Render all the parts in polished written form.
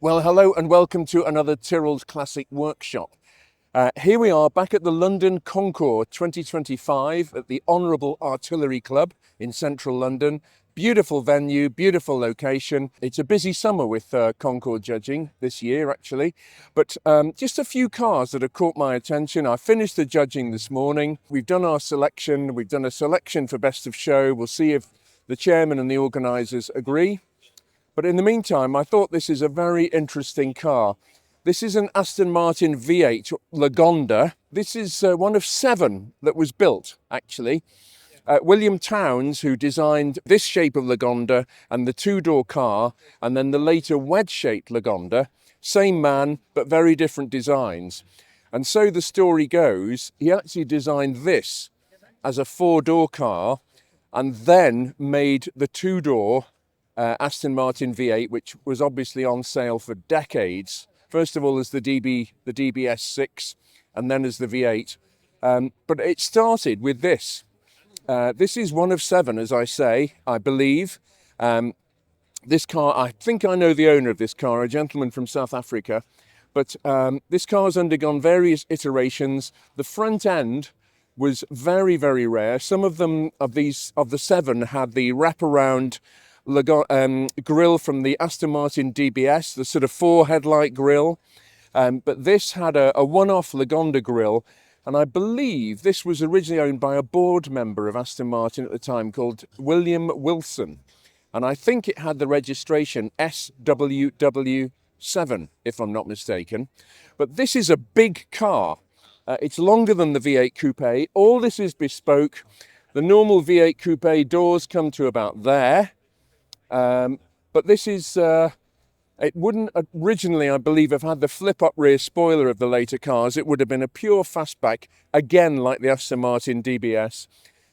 Well, hello and welcome to another Tyrrell's Classic Workshop. Here we are back at the London Concours 2025 at the Honourable Artillery Club in central London. Beautiful venue, beautiful location. It's a busy summer with Concours judging this year actually, but just a few cars that have caught my attention. I finished the judging this morning. We've done our selection. We've done a selection for Best of Show. We'll see if the chairman and the organisers agree. But in the meantime, I thought this is a very interesting car. This is an Aston Martin V8 Lag. This is one of 7 that was built, actually. William Townes, who designed this shape of Lag and the two-door car, and then the later wedge-shaped Lag, same man, but very different designs. And so the story goes, he actually designed this as a 4-door car, and then made the two-door Aston Martin V8, which was obviously on sale for decades. First of all as the DBS6 and then as the V8. But it started with this. This is one of 7, as I say, I believe. This car, I think I know the owner of this car, a gentleman from South Africa. But this car's undergone various iterations. The front end was very, very rare. Some of them, of the 7, had the wraparound grille from the Aston Martin DBS, the sort of 4 headlight grille. But this had a one-off Lag grille. And I believe this was originally owned by a board member of Aston Martin at the time called William Wilson. And I think it had the registration SWW7, if I'm not mistaken. But this is a big car. It's longer than the V8 Coupe. All this is bespoke. The normal V8 Coupe doors come to about there. But this is, it wouldn't originally, I believe, have had the flip-up rear spoiler of the later cars. It would have been a pure fastback, again, like the Aston Martin DBS.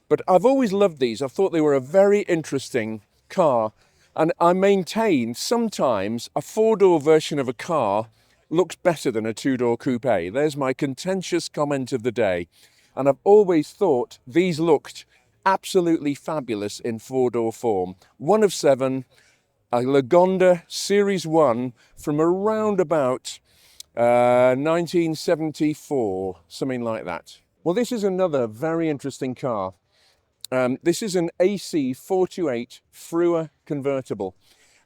But I've always loved these. I thought they were a very interesting car. And I maintain sometimes a 4-door version of a car looks better than a 2-door coupe. There's my contentious comment of the day. And I've always thought these looked absolutely fabulous in 4-door form. One of 7, a Lag Series 1 from around about 1974, something like that. Well, this is another very interesting car. This is an AC 428 Frewer convertible.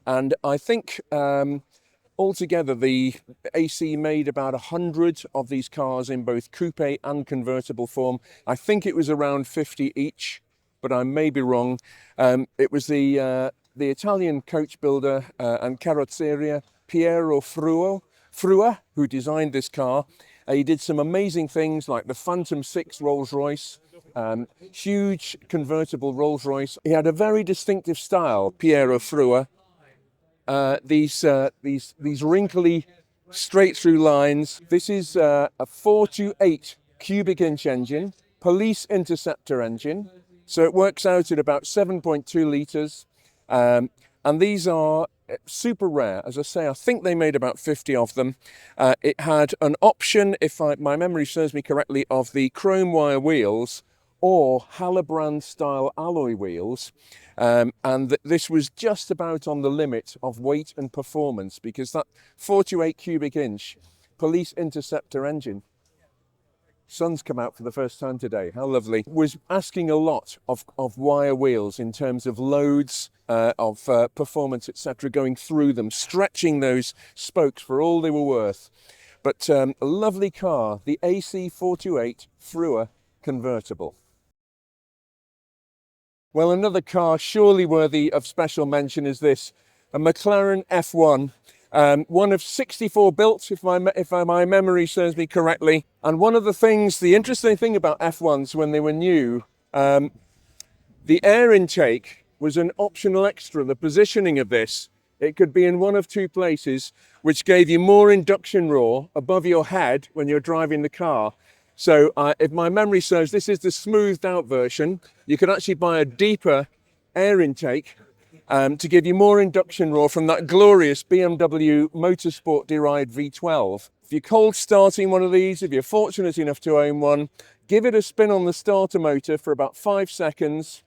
And I think altogether the AC made about 100 of these cars in both coupe and convertible form. I think it was around 50 each, but I may be wrong. It was the Italian coach builder and carrozzeria Piero Frua, who designed this car. He did some amazing things like the Phantom 6 Rolls-Royce, huge convertible Rolls-Royce. He had a very distinctive style, Piero Frua. These wrinkly straight-through lines. This is a 428 cubic inch engine, police interceptor engine. So it works out at about 7.2 litres. And these are super rare. As I say, I think they made about 50 of them. It had an option, if my memory serves me correctly, of the chrome wire wheels or Halibrand style alloy wheels. And this was just about on the limit of weight and performance because that 428 cubic inch police interceptor engine, sun's come out for the first time today, how lovely, was asking a lot of wire wheels in terms of loads, of performance, etc., going through them, stretching those spokes for all they were worth. But a lovely car, the AC 428 Frewer convertible. Well, another car surely worthy of special mention is this, a McLaren F1. One of 64 built, if my memory serves me correctly. And one of the interesting thing about F1s when they were new, the air intake was an optional extra. The positioning of this, it could be in one of 2 places, which gave you more induction roar above your head when you're driving the car. So if my memory serves, this is the smoothed out version. You could actually buy a deeper air intake to give you more induction roar from that glorious BMW Motorsport derived V12. If you're cold starting one of these, if you're fortunate enough to own one, give it a spin on the starter motor for about 5 seconds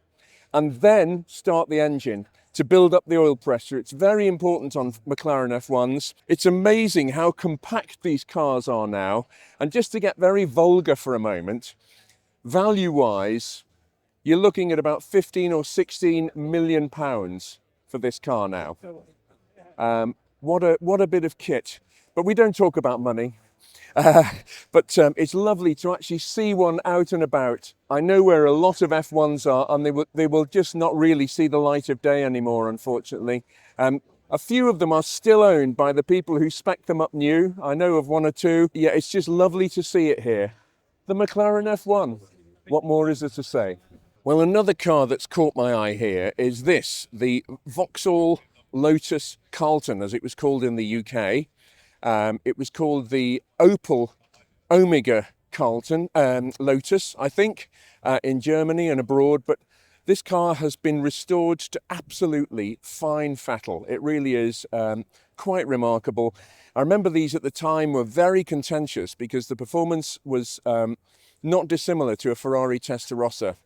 and then start the engine. to build up the oil pressure. It's very important on McLaren F1s. It's amazing how compact these cars are now. And just to get very vulgar for a moment, value-wise, you're looking at about 15 or 16 million pounds for this car now. What a bit of kit. But we don't talk about money. But it's lovely to actually see one out and about. I know where a lot of F1s are, and they will just not really see the light of day anymore, unfortunately. A few of them are still owned by the people who spec them up new. I know of one or two. Yeah, it's just lovely to see it here. The McLaren F1. What more is there to say? Well, another car that's caught my eye here is this, the Vauxhall Lotus Carlton, as it was called in the UK. It was called the Opel Omega Carlton Lotus, I think, in Germany and abroad. But this car has been restored to absolutely fine fettle. It really is quite remarkable. I remember these at the time were very contentious because the performance was not dissimilar to a Ferrari Testarossa.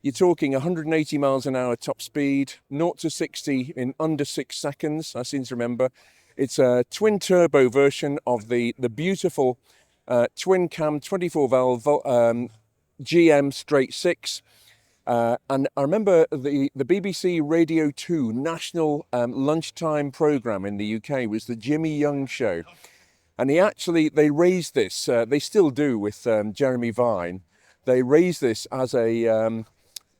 You're talking 180 miles an hour top speed, 0 to 60 in under 6 seconds, I seem to remember. It's a twin turbo version of the beautiful twin cam 24 valve GM straight 6. And I remember the BBC Radio 2 national lunchtime programme in the UK was the Jimmy Young Show. And they raised this, they still do with Jeremy Vine. They raised this as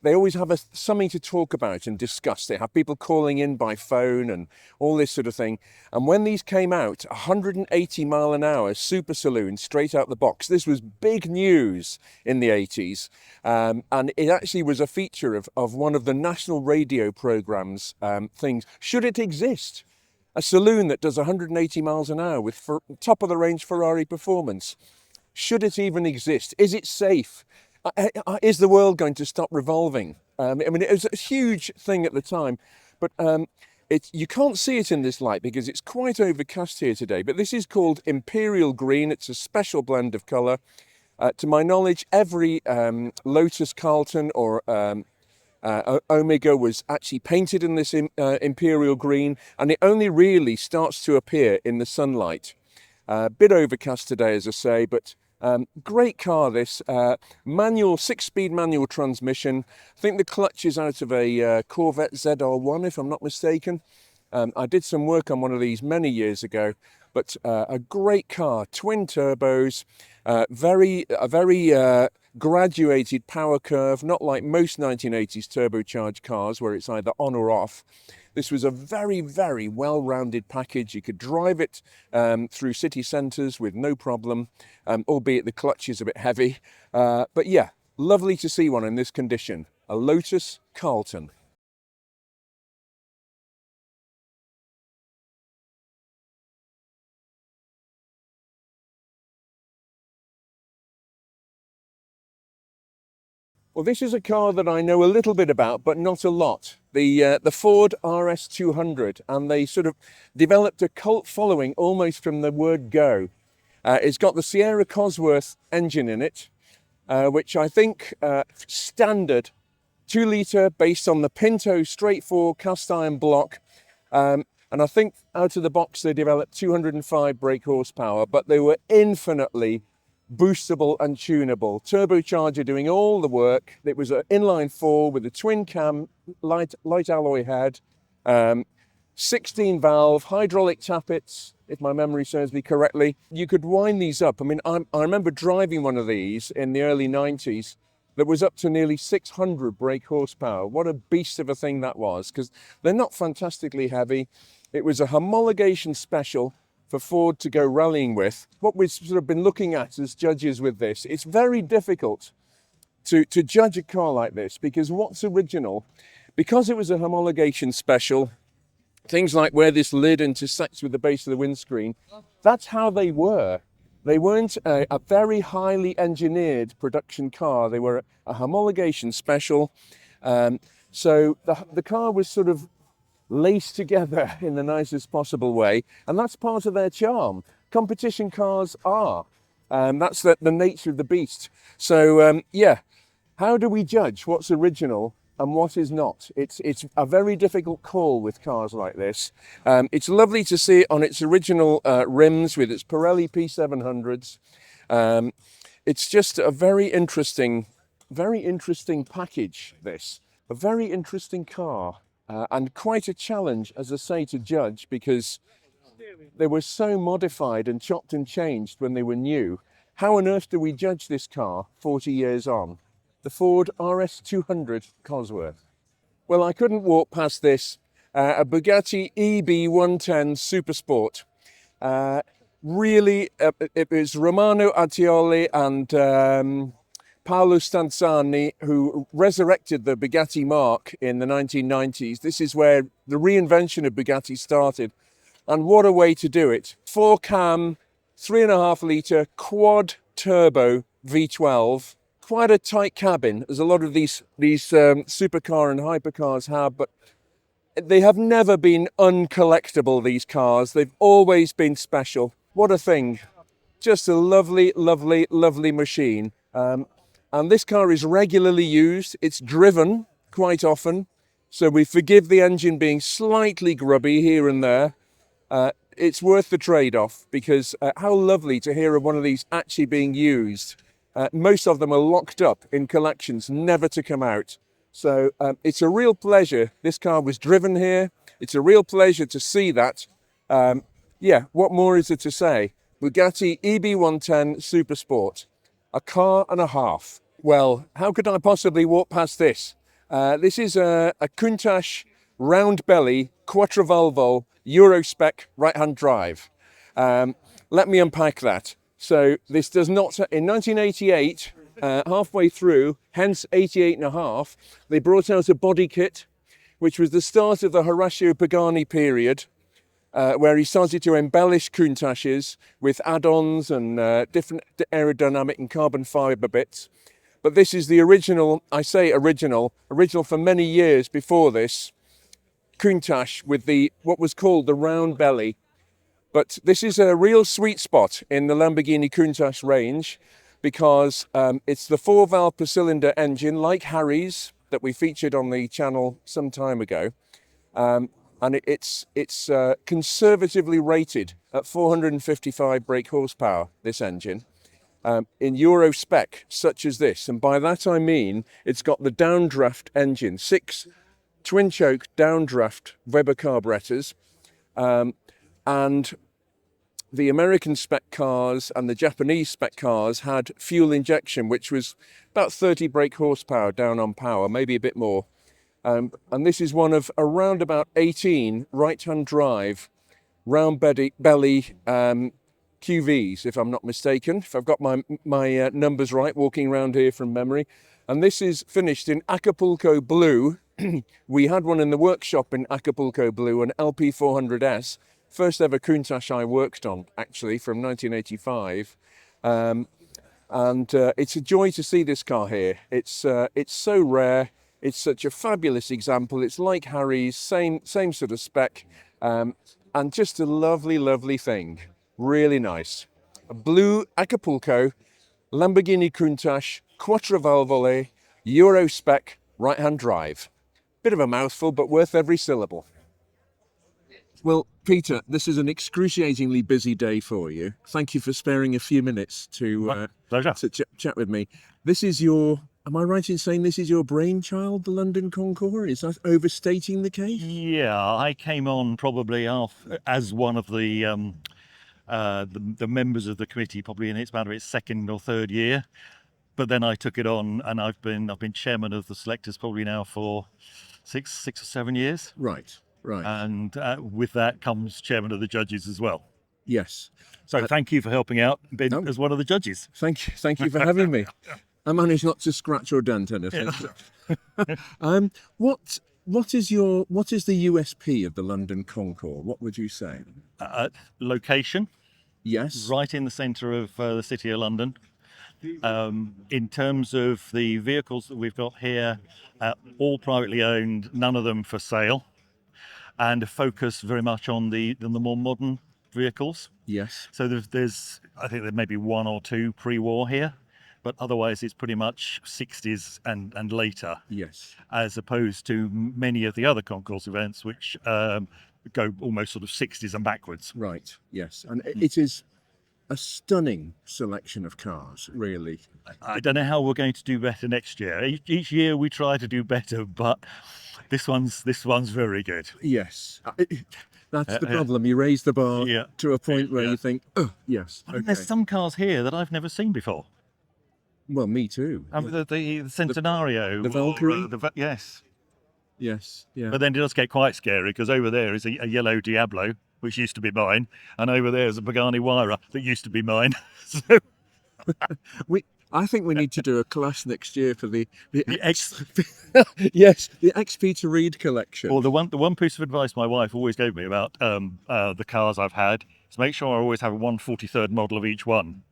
they always have something to talk about and discuss. They have people calling in by phone and all this sort of thing. And when these came out, 180 mile an hour super saloon straight out the box. This was big news in the 80s. And it actually was a feature of one of the national radio programs things. Should it exist? A saloon that does 180 miles an hour with top of the range Ferrari performance. Should it even exist? Is it safe? Is the world going to stop revolving? I mean, it was a huge thing at the time, but you can't see it in this light because it's quite overcast here today. But this is called Imperial Green. It's a special blend of colour. To my knowledge, every Lotus Carlton or Omega was actually painted in this Imperial Green, and it only really starts to appear in the sunlight. A bit overcast today, as I say, but great car this, manual, 6-speed manual transmission. I think the clutch is out of a Corvette ZR1 if I'm not mistaken. I did some work on one of these many years ago, but a great car, twin turbos, a very graduated power curve, not like most 1980s turbocharged cars where it's either on or off. This was a very, very well-rounded package. You could drive it through city centres with no problem, albeit the clutch is a bit heavy. But yeah, lovely to see one in this condition. A Lotus Carlton. Well, this is a car that I know a little bit about, but not a lot. The Ford RS200, and they sort of developed a cult following almost from the word go. It's got the Sierra Cosworth engine in it, which I think standard 2 litre based on the Pinto straight 4 cast iron block. And I think out of the box they developed 205 brake horsepower, but they were infinitely boostable and tunable. Turbocharger doing all the work. It was an inline 4 with a twin cam, light alloy head, 16 valve, hydraulic tappets, if my memory serves me correctly. You could wind these up. I mean, I remember driving one of these in the early 90s that was up to nearly 600 brake horsepower. What a beast of a thing that was, because they're not fantastically heavy. It was a homologation special for Ford to go rallying with. What we've sort of been looking at as judges with this, it's very difficult to judge a car like this, because what's original, because it was a homologation special, things like where this lid intersects with the base of the windscreen, that's how they were. They weren't a very highly engineered production car. They were a homologation special. So the car was sort of laced together in the nicest possible way, and that's part of their charm. Competition cars are. That's the nature of the beast. So yeah, how do we judge what's original and what is not. It's a very difficult call with cars like this. It's lovely to see it on its original rims with its Pirelli P700s. It's just a very interesting package, this. A very interesting car, and quite a challenge, as I say, to judge, because they were so modified and chopped and changed when they were new. How on earth do we judge this car 40 years on? The Ford RS200 Cosworth. Well, I couldn't walk past this. A Bugatti EB110 Supersport. Really, it was Romano Artioli and Paolo Stanzani who resurrected the Bugatti marque in the 1990s. This is where the reinvention of Bugatti started. And what a way to do it. 4-cam, 3.5 litre quad turbo V12. Quite a tight cabin, as a lot of these supercar and hypercars have, but they have never been uncollectible, these cars. They've always been special. What a thing. Just a lovely, lovely, lovely machine. And this car is regularly used. It's driven quite often. So we forgive the engine being slightly grubby here and there. It's worth the trade-off, because how lovely to hear of one of these actually being used. Most of them are locked up in collections, never to come out. So it's a real pleasure. This car was driven here. It's a real pleasure to see that. Yeah, what more is there to say? Bugatti EB110 Supersport. A car and a half. Well, how could I possibly walk past this? This is a Countach round belly, quattrovalvo, Euro spec right-hand drive. Let me unpack that. So this does not, in 1988, halfway through, hence 88 and a half, they brought out a body kit, which was the start of the Horacio Pagani period, where he started to embellish Countaches with add-ons and different aerodynamic and carbon fibre bits. But this is the original, I say original for many years before this, Countach with what was called the round belly. But this is a real sweet spot in the Lamborghini Countach range, because it's the 4-valve per cylinder engine, like Harry's, that we featured on the channel some time ago. And it's conservatively rated at 455 brake horsepower, this engine, in Euro spec, such as this. And by that I mean it's got the downdraft engine, 6 twin-choke downdraft Weber carburetors, and the American spec cars and the Japanese spec cars had fuel injection, which was about 30 brake horsepower down on power, maybe a bit more. And this is one of around about 18 right-hand drive round belly QVs, if I'm not mistaken, if I've got my numbers right, walking around here from memory. And this is finished in Acapulco blue. We had one in the workshop in Acapulco blue, an LP400S, first ever Countach I worked on, actually, from 1985. It's a joy to see this car here. It's so rare. It's such a fabulous example. It's like Harry's, same sort of spec, and just a lovely, lovely thing. Really nice. A blue Acapulco Lamborghini Countach Quattrovalvole Euro spec right-hand drive. Bit of a mouthful, but worth every syllable. Well, Peter, this is an excruciatingly busy day for you. Thank you for sparing a few minutes to chat with me. This is am I right in saying this is your brainchild, the London Concours? Is that overstating the case? Yeah, I came on probably as one of the members of the committee, probably in its second or third year. But then I took it on, and I've been chairman of the selectors probably now for six or 7 years. Right. And with that comes chairman of the judges as well. Yes. So thank you for helping out as one of the judges. Thank you for having me. I managed not to scratch or dent anything. Yeah. What is the USP of the London Concours? What would you say? Location. Yes. Right in the centre of the City of London. In terms of the vehicles that we've got here, all privately owned, none of them for sale, and a focus very much on the more modern vehicles. Yes. So there's I think there may be one or two pre-war here, but otherwise it's pretty much 60s and later, Yes. as opposed to many of the other concourse events, which go almost sort of 60s and backwards. Right. Yes. And it is a stunning selection of cars, really. I don't know how we're going to do better next year. Each year we try to do better, but this one's very good. Yes. That's the problem. You raise the bar Yeah. to a point where you think, oh, yes. I mean, Okay. there's some cars here that I've never seen before. Well, me too. I mean, the Centenario. the Valkyrie? Yes. Yes. Yeah. But then it does get quite scary, because over there is a yellow Diablo, which used to be mine, and over there is a Pagani Huayra that used to be mine. So I think we need to do a class next year for the X. yes, the XP to read collection. Well, the one piece of advice my wife always gave me about the cars I've had is make sure I always have a 1/43rd model of each one.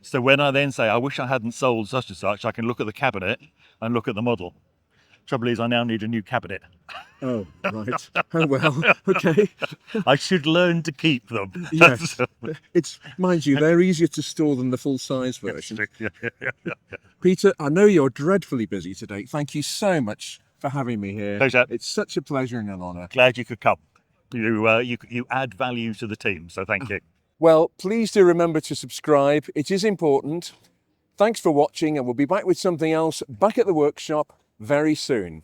So when I then say I wish I hadn't sold such and such, I can look at the cabinet and look at the model. Trouble is, I now need a new cabinet. Oh, right. Oh, well, okay. I should learn to keep them. Yes. It's, mind you, they're easier to store than the full-size version. Peter, I know you're dreadfully busy today. Thank you so much for having me here. Pleasure. It's such a pleasure and an honour. Glad you could come. You add value to the team, so thank you. Well, please do remember to subscribe. It is important. Thanks for watching, and we'll be back with something else back at the workshop very soon.